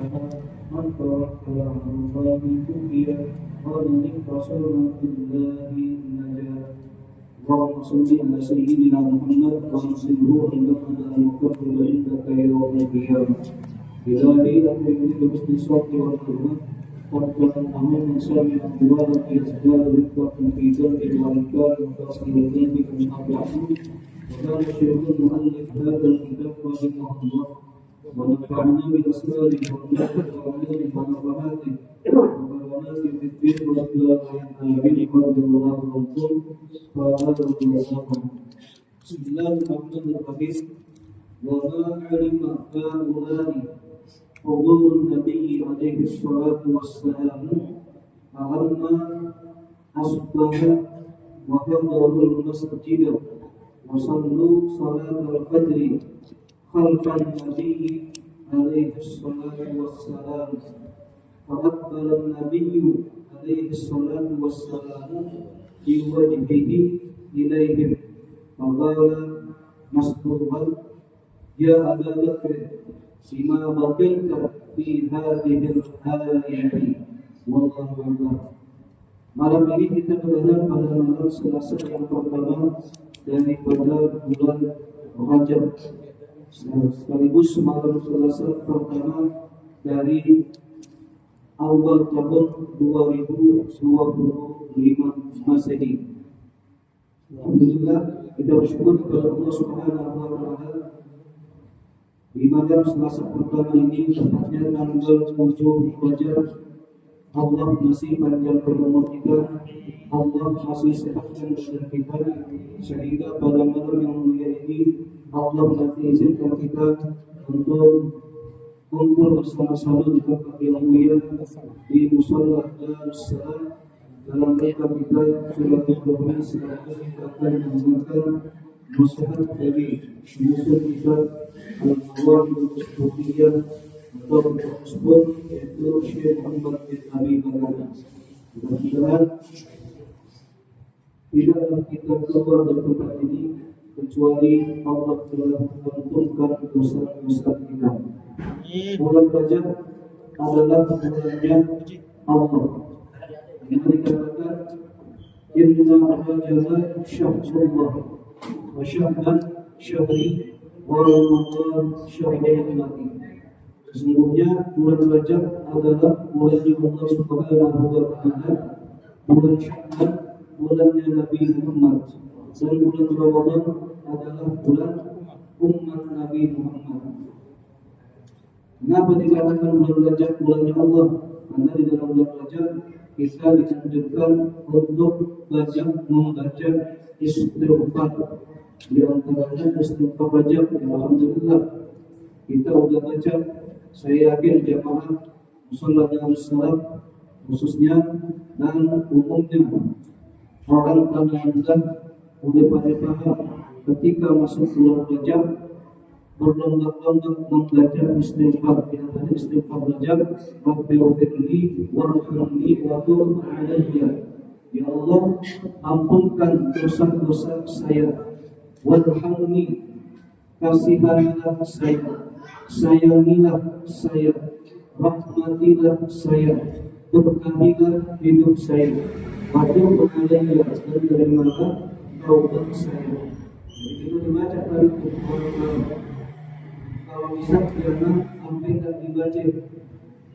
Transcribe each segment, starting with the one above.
من توكل على الله كفي ومن اتصل بالله نجا. اللهم صل على سيدنا محمد وانصره انك المقبل عندك يوم القيامه. إلهي أكرمني بحسن الصوت والكلمة وارزقنا من سامع أقوالك يزداد رفقة في قلبه وإنكار وتصل قلبك من أبعده. وكان الشيخ المؤلف هذا الكتاب رحمه الله ونفعنا بأسراره وبركاته وعلمه ونفحاته وكراماته في الدين والإسلام والآمين رضي الله عنكم وهذا الله. بسم الله الرحمن الرحيم. وما علم هؤلاء حضور النبي عليه الصلاة والسلام فلما أصبح وحضروا المسجد وصلوا صلاة الفجر خلف النبي عليه الصلاة والسلام فأقبل النبي عليه الصلاة والسلام بوجهه إليهم فقال مسرورا يا أبا بكر بما بقيت في هذه الآية والله أكبر. Malam ini kita berada pada malam Selasa yang pertama daripada bulan Rajab, sekaligus malam Selasa pertama dari awal tahun 2025 Masehi. Alhamdulillah, kita bersyukur kepada Allah Subhanahu wa Ta'ala di malam Selasa pertama ini, tepatnya tanggal 7 Rajab. Allah masih panjang umur kita, Allah masih sehatkan badan kita, sehingga pada malam yang mulia ini Allah masih izinkan kita untuk kumpul bersama-sama di tempat yang mulia di Musalla Darussalam dalam rangka kita silaturahmi sekaligus kita akan mendengarkan nasihat dari musuh kita Al-Nawawiyah Al-Sufiyah atau tersebut yaitu Syekh Muhammad bin Abi Bakar. Mudah-mudahan tidaklah kita keluar dari tempat ini kecuali Allah telah mengampunkan dosa-dosa kita. Bulan Rajab adalah bulannya Allah. Yang dikatakan Inna Rajab Syahrullah wa syahdan syahri wa Ramadan syahri mati. Sesungguhnya bulan Rajab adalah bulannya Allah Subhanahu wa Ta'ala, bulan Syawal, bulannya Nabi Muhammad, dan bulan Ramadan adalah bulan umat Nabi Muhammad. Kenapa dikatakan bulan Rajab bulannya Allah? Karena di dalam bulan Rajab kita dianjurkan untuk membaca istighfar. Di antaranya istighfar Rajab, alhamdulillah kita sudah baca. Saya yakin jamaah Musalla Darussalam khususnya dan umumnya orang tanah Anda sudah pada paham ketika masuk bulan Rajab berlomba-lomba membaca istighfar. Yang tadi istighfar Rajab, Rabbighfirli warhamni wa tub alayya. Ya Allah, ampunkan dosa-dosa saya, warhamni, kasihanilah saya, sayangilah saya, rahmatilah saya, berkahilah hidup saya, wajib alayya, dan terimalah taubat saya. Jadi itu dibaca dari Al-Quran. Kalau bisa jangan sampai tak dibaca.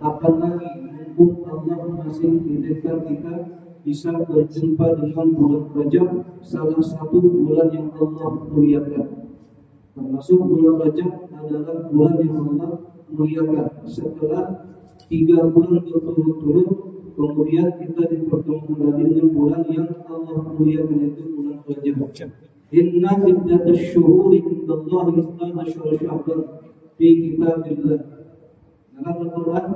Kapan lagi mumpung Allah masih izinkan kita bisa berjumpa dengan bulan Rajab, salah satu bulan yang Allah muliakan. Termasuk bulan Rajab adalah bulan yang Allah muliakan. Setelah 3 bulan berturut-turut, kemudian kita dipertemukan lagi dengan bulan yang Allah muliakan, yaitu bulan Rajab. Inna iddatash syuhuri indallahi 12 syahran fi kitabillah. Dalam Al-Quran,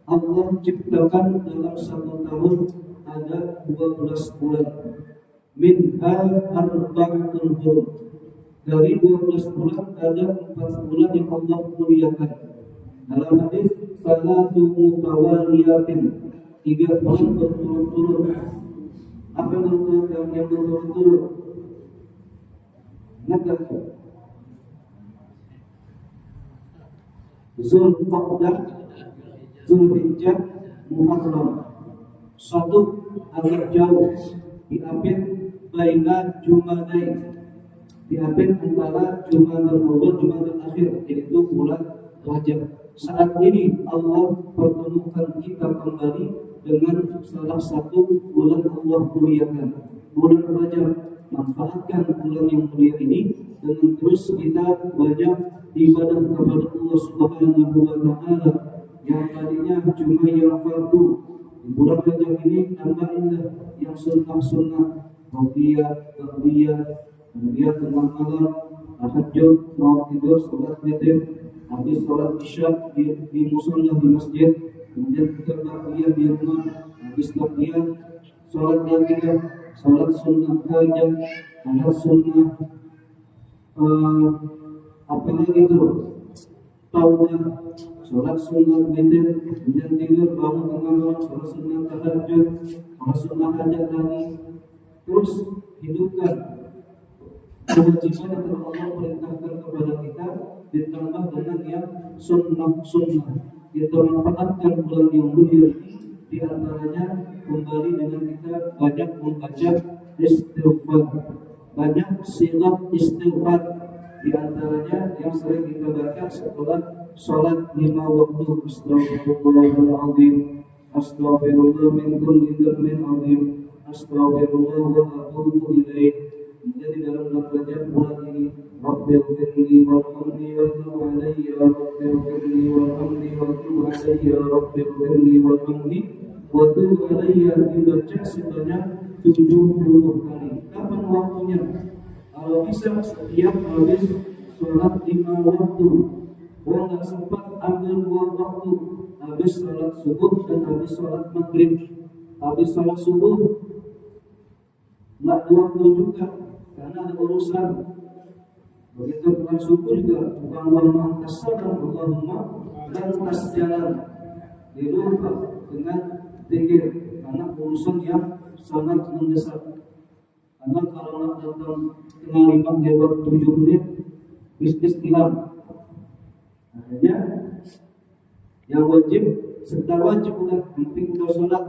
Allah ciptakan dalam 1 tahun ada 12 bulan. Minha arba'atun hurum. Dari 12 bulan ada 4 bulan yang Allah muliakan. Dalam hadis salatu mutawaliyatin, 3 bulan berturut-turut. Apa yang berturut-turut? Ingat Zulqa'dah, Zulhijjah, Muharram. Satu, agak jauh, diapit baina Jumadain, diapit antara Jumadal Awal, Jumadal Akhir, yaitu bulan Rajab. Saat ini Allah pertemukan kita kembali dengan salah satu bulan Allah muliakan, bulan Rajab. Manfaatkan bulan yang mulia ini dengan terus kita banyak ibadah kepada Allah Subhanahu wa Ta'ala, yang tadinya cuma yang fardu. Di bulan Rajab ini tambahinlah yang sunnah-sunnah, raqiyah, tahliyah, kemudian tengah malam, tahajud, mau tidur, sholat witir, habis sholat isya di musola di masjid, kemudian kita tahliyah di rumah, habis tahliyah sholat nafila, sholat sunnah hajat, sholat sunnah apa lagi itu, taubah, sholat sunnah witir, kemudian tidur bangun tengah malam, sholat sunnah tahajud, sholat sunnah hajat lagi. Terus hidupkan kewajiban yang telah Allah perintahkan kepada kita, ditambah dengan yang sunnah-sunnah. Kita manfaatkan bulan yang mulia ini, di antaranya kembali dengan kita banyak membaca istighfar, banyak silat istighfar. Di antaranya yang sering kita baca setelah sholat 5 waktu. Astaghfirullahaladzim, astaghfirullah min kulli dzambin azim, astaghfirullah wa atubu ilaih. Jadi dalam bulan Rajab bulan ini, Rabbighfirli warhamni wa tub alayya, Rabbighfirli warhamni wa tub alayya, Rabbighfirli warhamni wa tub alayya, dibaca sebanyak 70 kali. Kapan waktunya? Kalau bisa setiap habis sholat 5 waktu. Kalau nggak sempat ambil 2 waktu, habis sholat subuh dan habis sholat maghrib. Habis sholat subuh nggak 2 waktu juga, karena ada urusan. Begitu pulang subuh juga Allahumma tassalam, Allahumma lantas jalan, dilupa dengan zikir karena urusan yang sangat mendesak. Karena kalau nak datang tengah 5 lewat 7 menit bisnis hilang. Akhirnya yang wajib, sekedar wajib udah, penting udah sholat.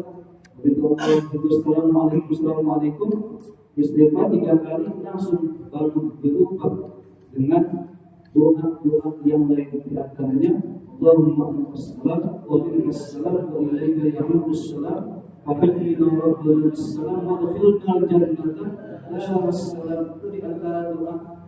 Begitu Assalamualaikum, istighfar 3 kali, langsung bangun, dilupa dengan doa-doa yang lain. Di antaranya Allahumma antas-salam wa minkas-salam wa ilaika ya'udus-salam wa hayyina rabbana as-salam wa adkhilna al-jannata as-salam. Itu di antara doa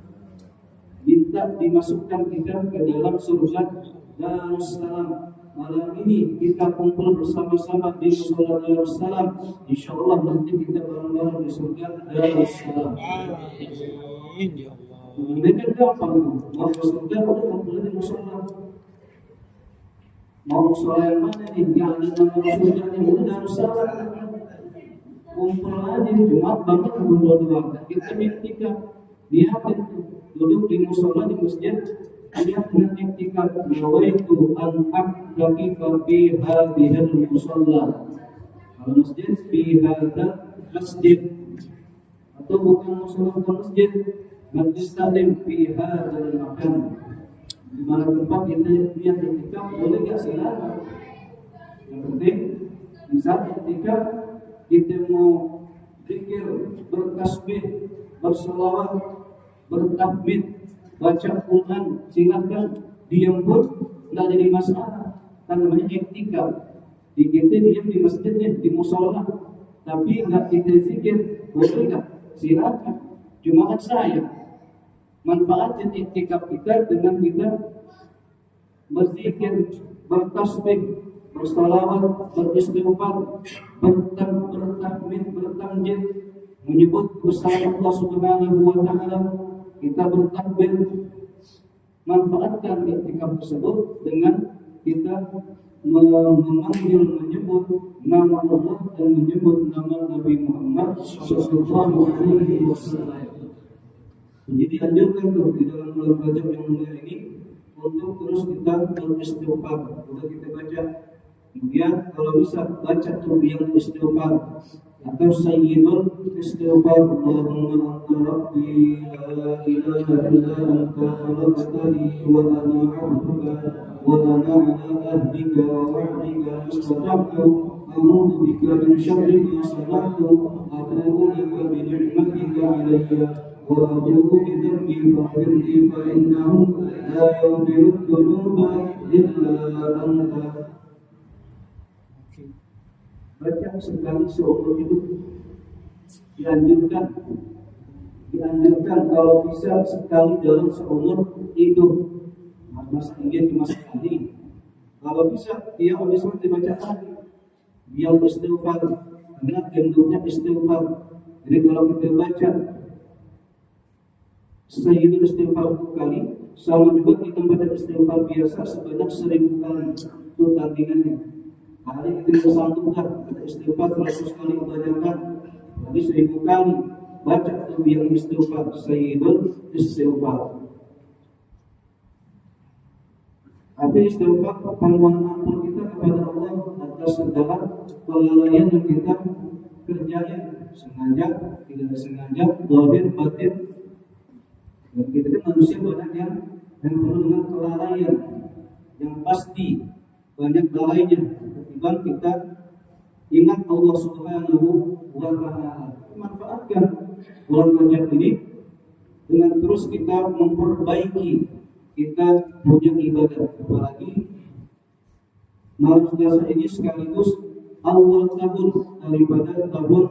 minta dimasukkan kita ke dalam surga Darussalam. Malam ini kita kumpul bersama-sama di Mushola Darussalam. Insyaallah nanti kita bareng-bareng di surga Darussalam. Mereka gampang, mau ke surga udah kumpul di mushola. Mau mushola yang mana nih? Yang ada nama surganya Darussalam. Kumpul aja, Jumat banget kumpul doang. Kita iktikaf, niatin duduk di mushola di masjid. Dia dengan iktikaf, nawaitu an a'takifa fi hadhil mushola. Kalau masjid fi hadzal masjid, atau bukan mushola, bukan masjid, majlis taklim fi hadzal makan. Di mana tempat kita niat iktikaf, boleh enggak silakan. Yang penting di saat iktikaf kita mau zikir, bertasbih, berselawat, bertahmid, baca Quran, silakan. Diam pun tidak jadi masalah, kan namanya iktikaf. Kita diam di masjidnya, di mushola, tapi nggak kita zikir, boleh nggak? Silakan. Cuma kan saya manfaatin iktikaf kita dengan kita berzikir, bertasbih, bersalawat, beristighfar, bertahmid, bertamjid, menyebut besar Allah Subhanahu wa Ta'ala. Kita bertakbir, manfaatkan iktikaf tersebut dengan kita memanggil, menyebut nama Allah dan menyebut nama Nabi Muhammad sallallahu alaihi wasallam. Jadi anjurkan tuh di dalam bulan Rajab yang mulia ini untuk terus kita beristighfar. Udah kita baca, kemudian kalau bisa baca tuh yang istighfar atau sayyidul istighfar. Allahumma anta rabbi la ilaha illa anta khalaqtani wa ana 'abduka wa ana 'ala ahdika wa wa'dika mastata'tu a'udzu bika min syarri ma sana'tu a'udzu bika bi ni'matika 'alayya wa a'udzu bi dhanbi faghfir li fa innahu la yaghfiru dhunuba illa anta. Baca sekali seumur hidup. Dianjurkan kalau bisa sekali dalam seumur hidup. Masa ingin cuma sekali. Kalau bisa dia habis sholat dibacakan, dia istighfar. Karena bentuknya istighfar. Jadi kalau kita baca Sayyidul istighfar 10 kali, sama juga kita baca istighfar biasa sebanyak 1000 kali. Itu tandingannya. Hari kita sambungkan kita istighfar 100 kali bacakan, jadi 1000 kali baca yang istighfar Sayyidul istighfar. Tapi istighfar permohonan ampun kita kepada Allah atas segala kelalaian yang kita kerjain, sengaja, tidak sengaja, zahir, batin. Dan kita kan manusia banyak yang penuh dengan kelalaian yang pasti banyak lalainya. Ketimbang kita ingat Allah Subhanahu wa Ta'ala, manfaatkan bulan Rajab ini dengan terus kita memperbaiki kita punya ibadah. Apalagi malam Selasa ini sekaligus awal tahun daripada tahun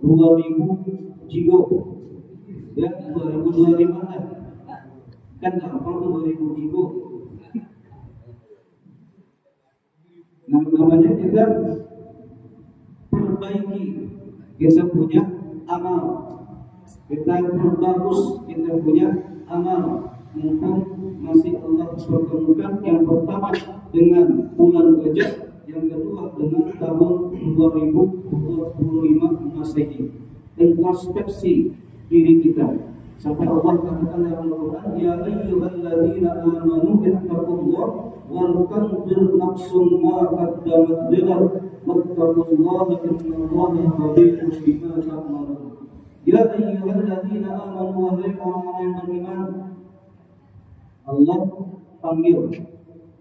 2000 Jigo, ya 2025 kan gampang 2000 Jigo. Namanya kita perbaiki, kita punya amal, kita perbagus, kita punya amal. Mumpung masih Allah pertemukan yang pertama dengan bulan Rajab, yang kedua dengan tahun 2025 Masehi. Introspeksi diri kita sampai Allah katakan dalam Al-Quran, ya ayyuhalladzina amanu ittaqullaha wal tanzur nafsum ma qaddamat lighad wattaqullaha innallaha khabirun bima ta'malun. Ya ayyuhalladzina amanu, wahai orang-orang yang beriman, Allah panggil,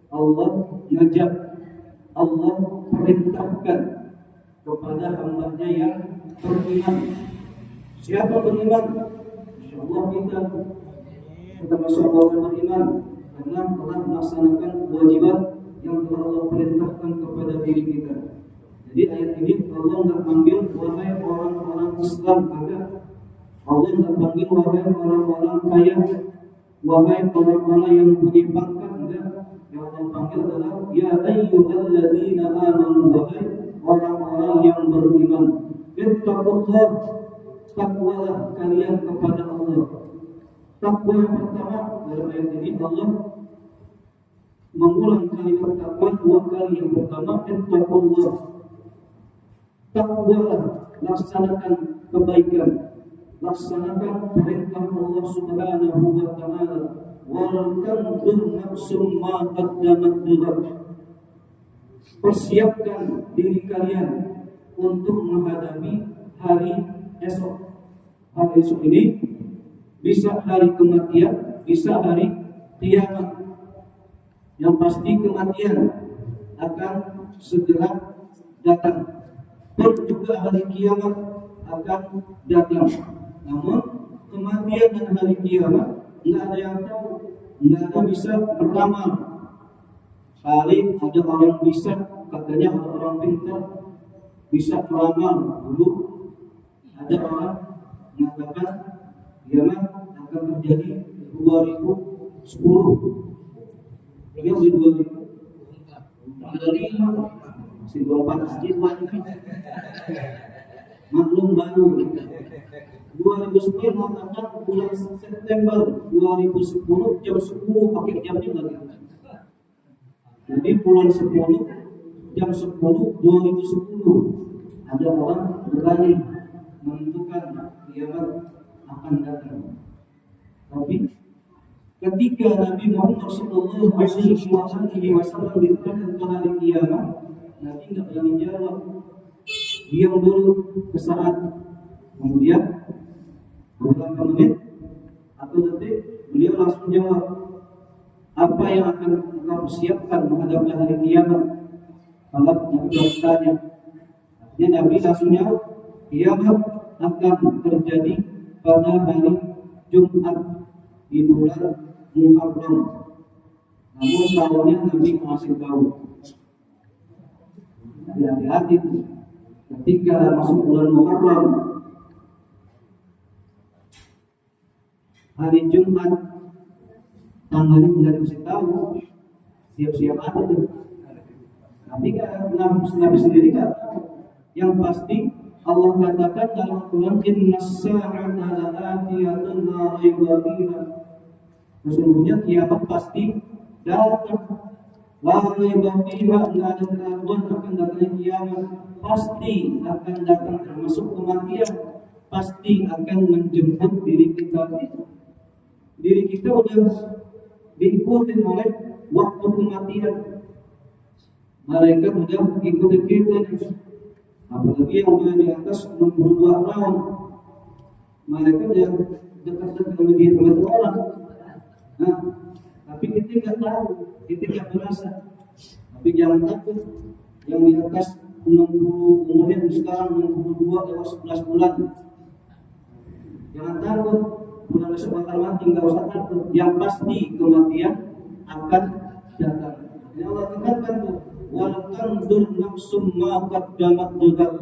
Allah ngajak, Allah perintahkan kepada hamba-Nya yang beriman. Siapa beriman? Insyaallah kita masuk golongan beriman karena telah melaksanakan kewajiban yang telah Allah perintahkan kepada diri kita. Jadi ayat ini Allah nggak panggil wahai orang-orang Islam, enggak. Allah nggak panggil wahai orang-orang kaya, wahai orang-orang yang punya pangkat, enggak. Yang Allah panggil adalah ya ayyuhalladzina amanu, wahai orang-orang yang beriman. Ittaqullah, takwalah kalian kepada Allah. Takwa yang pertama dalam ayat ini Allah mengulang kalimat takwa 2 kali. Yang pertama ittaqullah, takwalah, laksanakan kebaikan, laksanakan perintah Allah Subhanahu wa Ta'ala. Wal tanzur nafsum ma qaddamat lighad, persiapkan diri kalian untuk menghadapi hari esok. Hari esok ini bisa hari kematian, bisa hari kiamat. Yang pasti kematian akan segera datang, dan juga hari kiamat akan datang. Namun kematian dan hari kiamat tidak ada yang tahu, tidak ada bisa meramal. Paling ada orang bisa, katanya orang pintar bisa meramal. Dulu ada orang mengatakan kiamat akan terjadi 2010. Beliau di 2000 ada 5 masih 24 aja maklum baru. 2010 mengatakan bulan September 2010 jam 10 pakai jamnya lagi. Jadi bulan 10 jam 10 2010 ada orang berani menentukan kiamat akan datang. Tapi ketika Nabi Muhammad Sallallahu Alaihi Wasallam ditanya tentang hari kiamat, Nabi tidak berani jawab. Diam dulu ke saat Kemudian beberapa menit atau detik beliau langsung jawab, apa yang akan engkau persiapkan menghadapi hari kiamat? Kalau Nabi bertanya, artinya Nabi langsung jawab, kiamat akan terjadi pada hari Jumat di bulan Muharram. Namun tahunnya Nabi masih tahu. Hati-hati ketika masuk bulan Muharram, hari Jumat, tanggalnya tidak bisa tahu, siap-siap aja tuh. Tapi Nabi sendiri kan, yang pasti Allah katakan dalam Al-Quran, innas sa'ata la'atiyatun la raiba fiha. Sesungguhnya kiamat pasti datang. La raiba fiha, enggak ada keraguan akan datangnya kiamat. Pasti akan datang, termasuk kematian. Pasti akan menjemput diri kita. Diri kita udah diikuti oleh waktu kematian. Malaikat udah ikuti kita nih. Apalagi yang udah di atas 62 tahun, malaikat yang dekat-dekat dengan dia orang. Nah, tapi kita nggak tahu, kita nggak merasa. Tapi jangan takut, yang di atas 60 umurnya sekarang 62 lewat 11 bulan. Jangan takut, bulan besok bakal mati, nggak usah takut. Yang pasti kematian akan datang. Ya Allah tekankan tuh, wal tandur nafsum ma qaddamat lighad.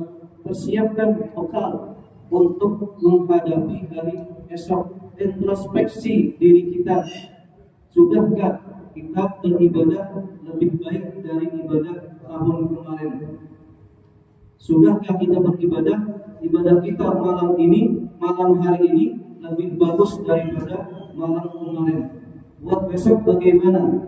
Persiapkan bekal untuk menghadapi hari esok. Introspeksi diri kita. Sudahkah kita beribadah lebih baik dari ibadah tahun kemarin? Sudahkah kita beribadah, ibadah kita malam ini, malam hari ini lebih bagus daripada malam kemarin? Buat besok bagaimana?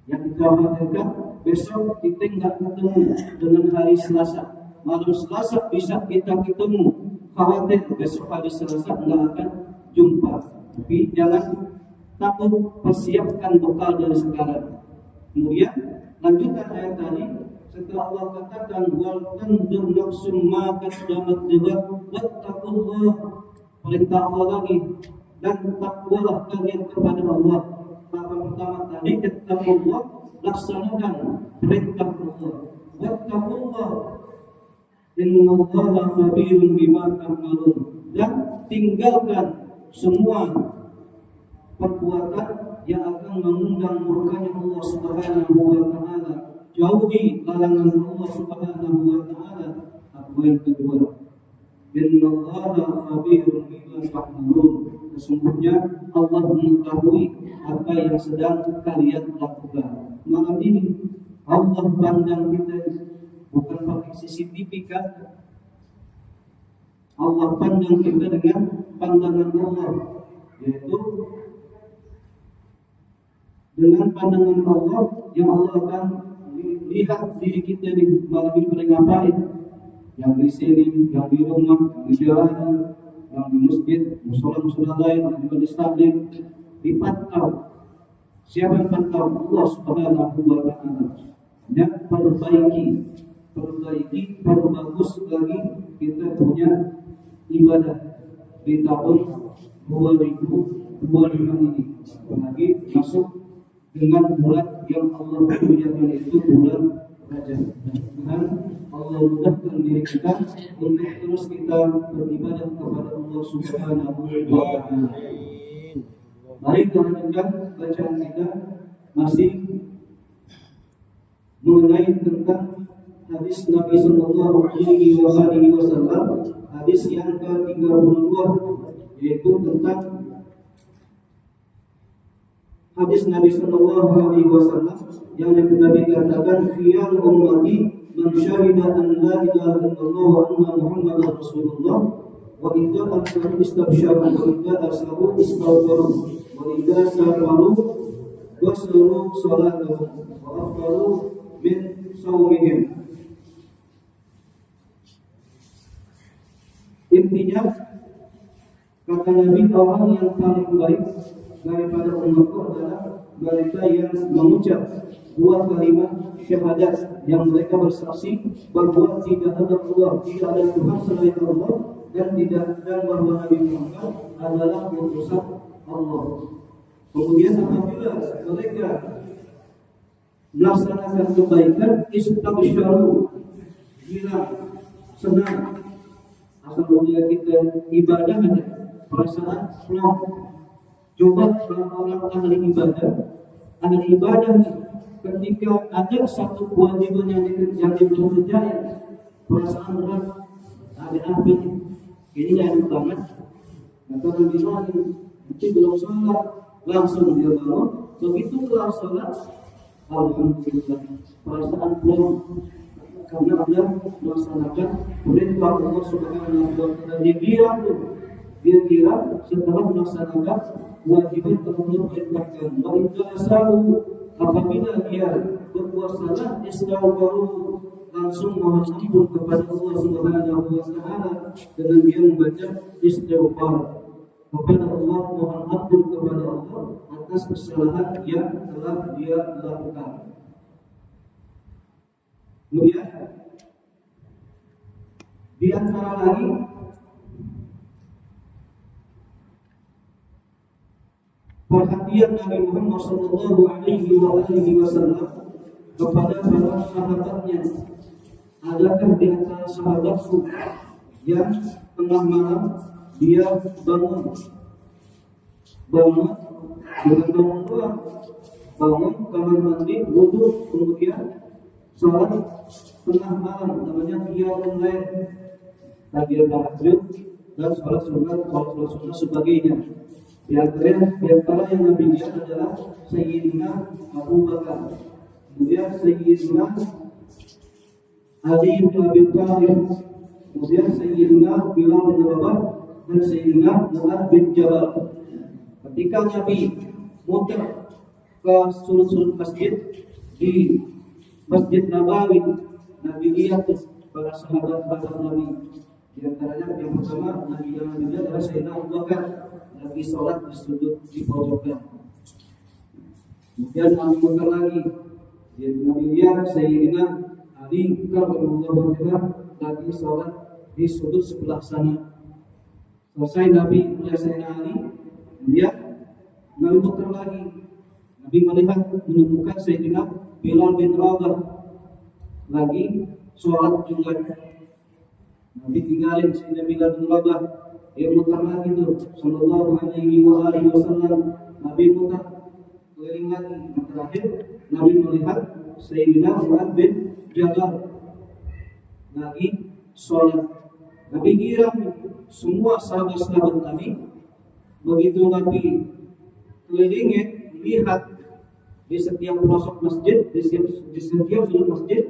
Yang kita khawatirkan besok kita nggak ketemu dengan hari Selasa. Malam Selasa bisa kita ketemu. Khawatir besok hari Selasa nggak akan jumpa. Tapi jangan takut, persiapkan bekal dari sekarang. Kemudian lanjutkan ayat tadi. Setelah Allah katakan wal tandur nafsum ma qaddamat lighad wattaqullah, perintah Allah lagi, dan takwalah kalian kepada Allah. Maka pertama tadi ittaqullah, laksanakan perintah Allah. Wattaqullah innallaha khabirun bima ta'malun, dan tinggalkan semua perbuatan yang akan mengundang murkanya Allah Subhanahu wa taala. Jauhi larangan Allah Subhanahu wa taala. Yang kedua, innallaha khabirun bima ta'malun, sesungguhnya Allah mengetahui apa yang sedang kalian lakukan. Malam ini Allah pandang kita bukan pakai CCTV kan? Allah pandang kita dengan pandangan Allah, yaitu dengan pandangan Allah yang Allah akan lihat diri kita di malam ini pada ngapain. Yang di sini, yang di rumah, yang di jalanan, yang di masjid, musola-musola lain, yang di majelis taklim, dipantau. Siapa yang pantau? Allah Subhanahu wa taala. Dan perbagus lagi kita punya ibadah di tahun 2025 ini. Apalagi masuk dengan bulan yang Allah muliakan, itu bulan Rajab. Dan Allah mudahkan diri kita untuk terus kita beribadah kepada Allah Subhanahu wa taala. Mari kita lanjutkan bacaan kita, masih mengenai tentang hadis Nabi sallallahu alaihi wasallam, hadis yang ke-32, yaitu tentang hadis Nabi sallallahu alaihi wasallam yang Nabi katakan, "Khiyar ummati man syahida an la ilaha illallah wa anna Muhammadar Rasulullah wa idza asbahu istabsyaru wa idza asbahu istaghfaru wa idza safaru wasru salatuhum wa afdalu min saumihim." Intinya, kata Nabi, orang yang paling baik daripada umatku adalah mereka yang mengucap dua kalimat syahadat, yang mereka bersaksi bahwa tidak ada Allah, tidak ada Tuhan selain Allah, dan bahwa Nabi Muhammad adalah utusan Allah. Kemudian apabila mereka melaksanakan kebaikan, istabsyaru, gila, senang. Asal dunia kita ibadah ada perasaan plong. Coba orang-orang ahli ibadah ketika ada satu kewajiban yang belum kerjain, perasaan berat, ada api, ini yang banget. Maka Nabi nanti belum sholat, langsung dia bangun, begitu kelar sholat, alhamdulillah, perasaan plong. Karena dia melaksanakan perintah Allah Subhanahu wa Ta'ala. Dia kira setelah melaksanakan kewajiban telah perintahkan. Wa idza salu, apabila dia berbuat salah, istaghfaru, langsung mohon ampun kepada Allah Subhanahu wa Ta'ala dengan dia membaca istighfar kepada Allah, mohon ampun kepada Allah atas kesalahan yang telah dia lakukan. Kemudian di antara lagi perhatian Nabi Muhammad sallallahu alaihi wasallam kepada para sahabatnya. Adakah di antara sahabatku yang tengah malam dia bangun kamar mandi, wudu, kemudian sholat tengah malam, namanya qiyamul lail, takbir tahajud dan sholat sunnah sebagainya. Di antara yang Nabi lihat adalah Sayyidina Abu Bakar, kemudian Sayyidina Ali bin Abi Thalib, kemudian Sayyidina Bilal bin Rabah dan Sayyidina Mu'adz bin Jabal. Ketika Nabi muter ke sudut-sudut masjid di Masjid Nabawi, Nabi lihat para sahabat Nabi. Di antaranya yang pertama Nabi lihat adalah Sayyidina Abu Bakar lagi sholat di sudut di pojokan. Kemudian Nabi muter lagi, Nabi lihat Sayyidina Ali radhiyallahu anhu lagi sholat di sudut sebelah sana. Selesai Nabi melihat Sayyidina Ali, lihat Nabi muter lagi. Nabi menemukan Sayyidina Bilal bin Rabah lagi sholat juga. Nabi tinggalin Sayyidina Bilal bin Rabah, dia mutar lagi tuh sallallahu alaihi wasallam. Nabi mutar keliling lagi. Terakhir Nabi melihat Sayyidina Mu'adz bin Jabal lagi sholat. Nabi kira semua sahabat-sahabat Nabi, begitu Nabi kelilingin, lihat di setiap pelosok masjid, di setiap sudut masjid,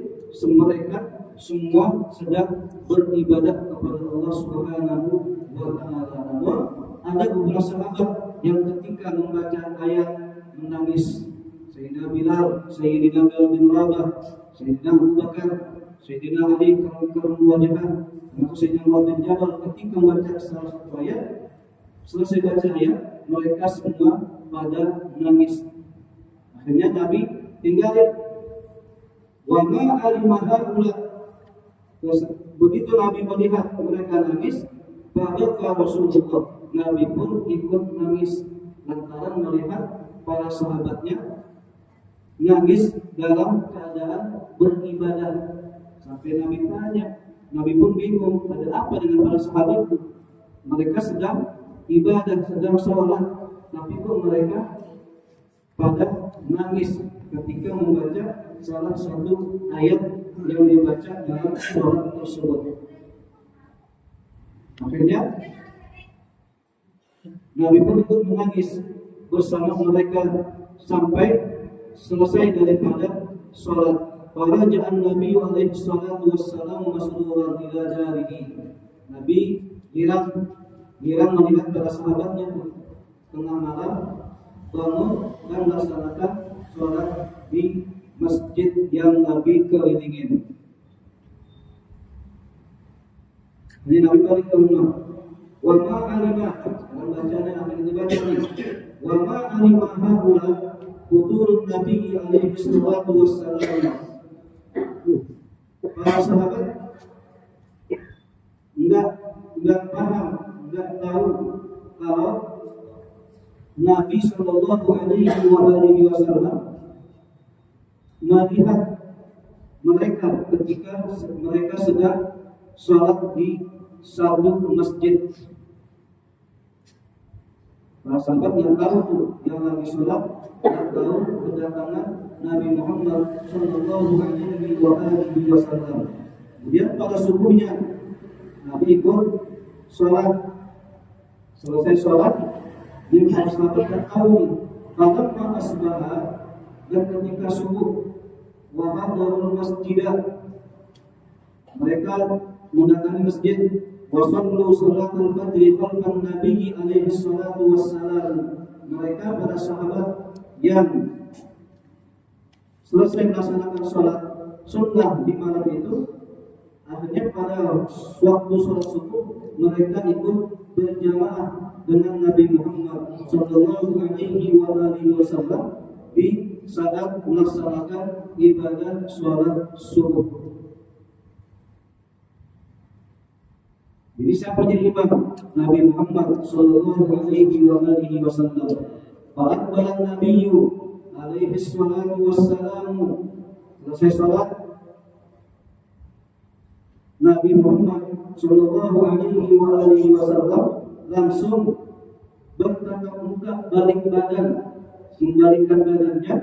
mereka semua sedang beribadah kepada Allah Subhanahu wa Ta'ala. Ada beberapa sahabat yang ketika membaca ayat menangis. Sayyidina Bilal bin Rabah, Sayyidina Abu Bakar, Sayyidina Ali karun wajah, termasuk Sayyidina Mu'adz bin Jabal, ketika membaca salah satu ayat, selesai baca ayat, mereka semua pada menangis. Akhirnya Nabi tinggalin. Wa ma alimaha ula. Begitu Nabi melihat mereka nangis, maka Rasulullah, Nabi pun ikut nangis lantaran melihat para sahabatnya nangis dalam keadaan beribadah. Sampai Nabi tanya, Nabi pun bingung, ada apa dengan para sahabat? Mereka sedang ibadah, sedang sholat, tapi kok mereka pada nangis ketika membaca salah satu ayat yang dibaca dalam sholat tersebut. Akhirnya Nabi pun ikut menangis bersama mereka sampai selesai daripada sholat. Faraja'an Nabi alaihi salatu wassalam masruran ila darihi. Nabi girang melihat para sahabatnya tengah malam bangun dan melaksanakan sholat di masjid yang Nabi kelilingin. Ini Nabi balik ke rumah. Wa ma alima, dalam bacaan apa yang dibaca ini? Wa ma alima haula hudurun Nabi alaihi salatu wassalam. Para sahabat nggak paham, nggak tahu kalau Nabi Shallallahu Alaihi Wasallam melihat mereka ketika mereka sedang sholat di satu masjid. Para sahabat yang tahu tuh, yang lagi sholat, yang tahu kedatangan Nabi Muhammad Shallallahu Alaihi Wasallam. Kemudian pada subuhnya Nabi ikut sholat. Selesai sholat, dia sahabat tahu kalau asbaha dan ketika subuh wahadarul masjidah, mereka mendatangi masjid. Wasallu salatul fajri khalfan Nabi alaihi salatu wassalam. Mereka para sahabat yang selesai melaksanakan sholat sunnah di malam itu, akhirnya pada waktu sholat subuh mereka ikut berjamaah dengan Nabi Muhammad Sallallahu Alaihi Wasallam di saat melaksanakan ibadah sholat subuh. Jadi siapa jadi imam? Nabi Muhammad Sallallahu Alaihi Wasallam. Fa'aqbala Nabiyyu alaihi salatu wassalamu. Selesai salat, Nabi Muhammad Sallallahu Alaihi Wasallam langsung bertatap muka, balik badan, membalikkan badannya,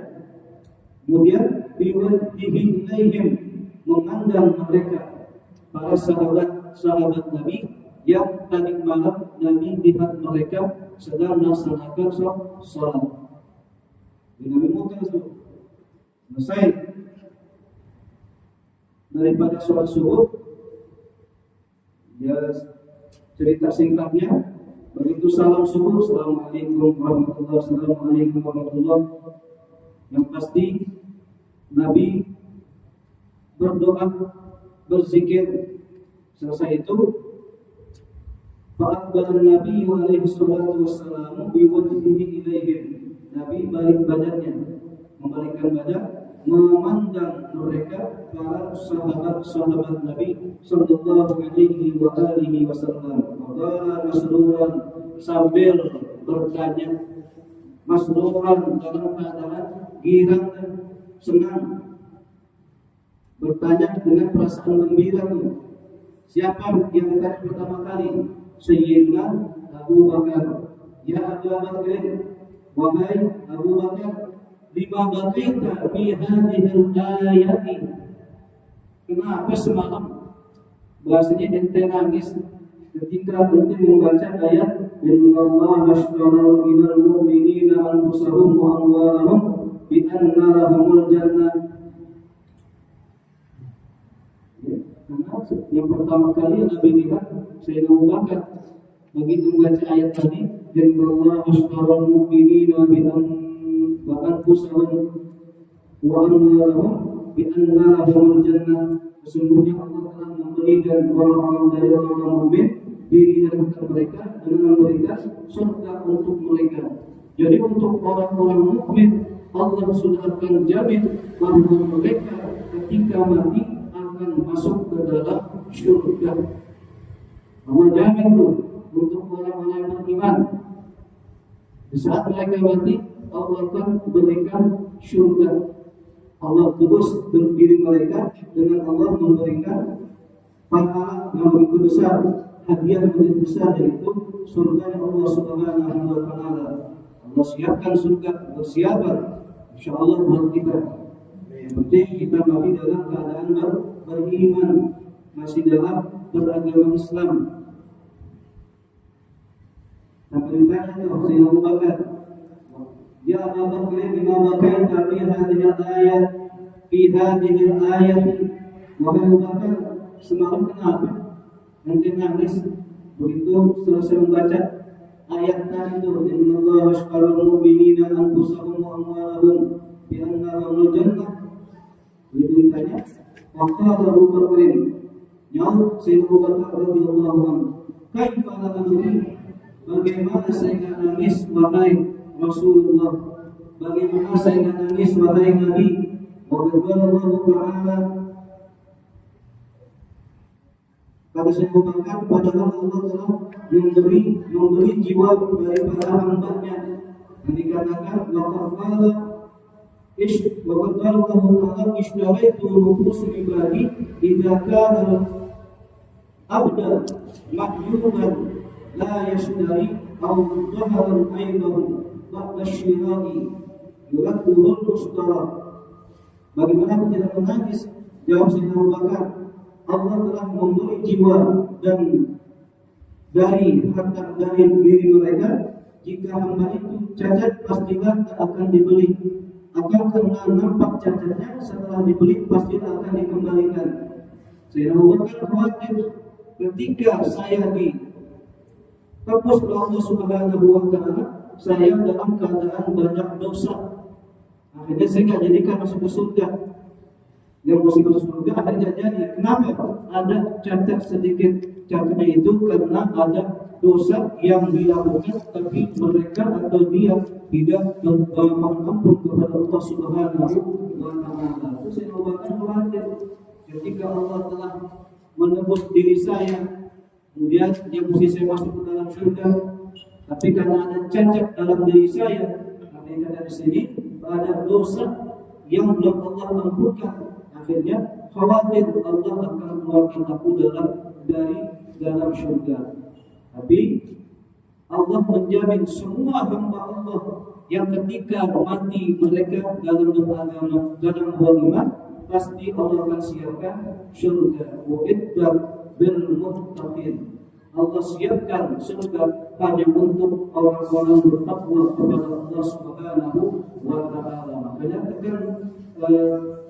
kemudian biwajhihi ilaihim, memandang mereka, para sahabat Nabi yang tadi malam Nabi lihat mereka sedang melaksanakan sholat. Nabi Muhammad selesai daripada sholat subuh, ya cerita singkatnya, begitu salam subuh, Assalamualaikum warahmatullahi wabarakatuh, Assalamualaikum warahmatullahi wabarakatuh. Yang pasti Nabi berdoa, berzikir. Selesai itu, fa'aqbala Nabi alaihi salatu wassalamu biwajhihi ilaihim. Nabi balik badannya, membalikkan badan, memandang mereka para sahabat Nabi Sallallahu Alaihi Wasallam. Qala masruran, sambil bertanya, masruran dalam keadaan girang dan senang, bertanya dengan perasaan gembira. Siapa yang ditanya pertama kali? Sayyidina Abu Bakar. Ya Abu Bakar, wahai Abu Bakar, lima baqita fi hadhil ayati. Kenapa semalam bahasanya ente nangis ketika ente membaca ayat innallaha ashtara minal mu'minina anfusahum wa amwalahum bi anna lahumul jannah. Karena yang pertama kali Nabi lihat Sayyidina Abu Bakar begitu membaca ayat tadi, innallaha ashtara mu'minina bi anfusahum wa amwalahum bi anna lahumul jannah. Sesungguhnya Allah telah memberikan orang-orang dari orang mukmin diri dan harta mereka dengan memberikan surga untuk mereka. Jadi untuk orang-orang mukmin Allah sudah akan jamin bahwa mereka ketika mati akan masuk ke dalam surga. Allah jamin tuh untuk orang-orang yang beriman. Di saat mereka mati, Allah akan berikan surga. Allah tebus diri mereka dengan Allah memberikan pahala yang begitu besar, hadiah yang begitu besar, yaitu surga Allah Subhanahu wa Ta'ala. Allah siapkan surga, bersiapkan insyaallah buat kita. Yang penting kita masih dalam keadaan beriman, masih dalam beragama Islam. Nah, perintahnya Sayyidina Abu Bakar, ya Abu Bakar, lima baqaita fi hadhihi al-ayat. Wahai Abu Bakar, semalam kenapa ente nangis begitu selesai membaca ayat tadi itu, innallaha ashtara al-mu'minina anfusahum wa amwalahum bi anna lahumul jannah. Begitu ditanya, faqala Abu Bakar, nyaut Sayyidina Abu Bakar radhiyallahu anhu, kaifa la amri, bagaimana saya enggak nangis wahai Rasulullah, bagaimana saya enggak nangis wahai Nabi. Wa qala Allah Ta'ala, Kata Syekh Abu Bakar, padahal Allah telah memberi jiwa daripada hamba-Nya. Dan dikatakan waqala Allah Ta'ala ishtaraitu nufus ibadi idza kana abda mahyuban la yashtari aw dhaharan aydahu ba'da syira'i yuradduhul mushtara. Bagaimana aku tidak menangis? Jawab Syekh Abu Bakar, Allah telah memberi jiwa dan dari harta dari diri mereka. Jika hamba itu cacat, pastilah tak akan dibeli. Atau karena nampak cacatnya, setelah dibeli pasti akan dikembalikan. Saya Abu Bakar khawatir ketika saya ditebus oleh Allah Subhanahu wa Ta'ala, saya dalam keadaan banyak dosa. Akhirnya saya nggak jadikan masuk ke surga. Yang masuk ke surga akhirnya jadi. Kenapa? Ada cacat sedikit. Cacatnya itu karena ada dosa yang dilakukan, tapi mereka atau dia tidak memohon ampun kepada Allah Subhanahu wa Ta'ala. Itu saya ubahkan khawatir ketika Allah telah menebus diri saya, kemudian dia mesti saya masuk ke dalam surga, tapi karena ada cacat dalam diri saya, artinya dari sini ada dosa yang belum Allah ampunkan. Akhirnya khawatir Allah akan keluarkan aku dari dalam surga. Tapi Allah menjamin semua hamba Allah yang ketika mati mereka dalam beragama, dalam beriman, pasti Allah akan siapkan surga. Wa'iddat bil muttaqin. Allah siapkan surga hanya untuk orang-orang bertakwa kepada Allah Subhanahu wa Ta'ala. Makanya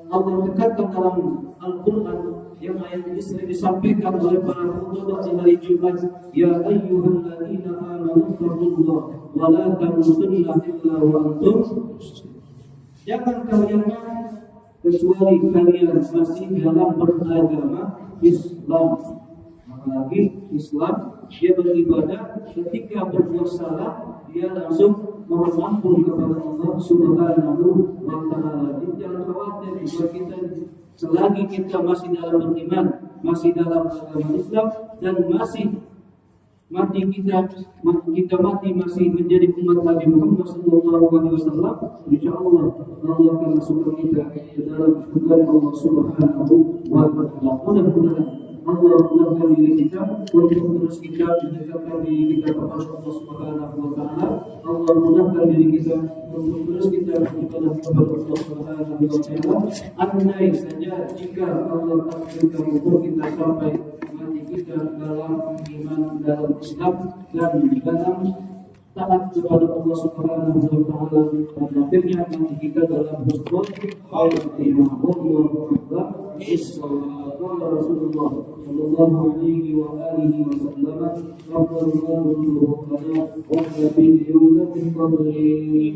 Allah tekankan dalam Al-Quran yang ayat ini sering disampaikan oleh para khutbah di hari Jumat, ya ayyuhalladzina amanu taqullaha wa la tamutunna illa wa antum muslimun. Jangan kalian kecuali kalian masih dalam beragama Islam. Apalagi Islam, dia beribadah, ketika berbuat salah dia langsung mohon ampun kepada Allah Subhanahu wa Ta'ala. Jangan khawatir buat kita, selagi kita masih dalam beriman, masih dalam agama Islam, dan masih mati kita mati masih menjadi umat Nabi Muhammad SAW, insya Allah Allah akan masukkan kita ke dalam surga Allah Subhanahu wa Ta'ala. Mudah-mudahan Allah menggunakan diri kita untuk terus kita mendekatkan diri kita kepada Allah Subhanahu wa Ta'ala. Allah menggunakan diri kita untuk terus kita beribadah kepada Allah Subhanahu wa Ta'ala. Andai saja jika Allah takdirkan umur kita sampai mati kita dalam iman, dalam Islam, dan dalam taat kepada Allah Subhanahu wa Ta'ala, dan akhirnya mati kita dalam husnul khatimah. Allahu akbar. Rasulullah sallallahu alaihi wa alihi wa sallam afdalul ruhana wa nabiyyu min qablihi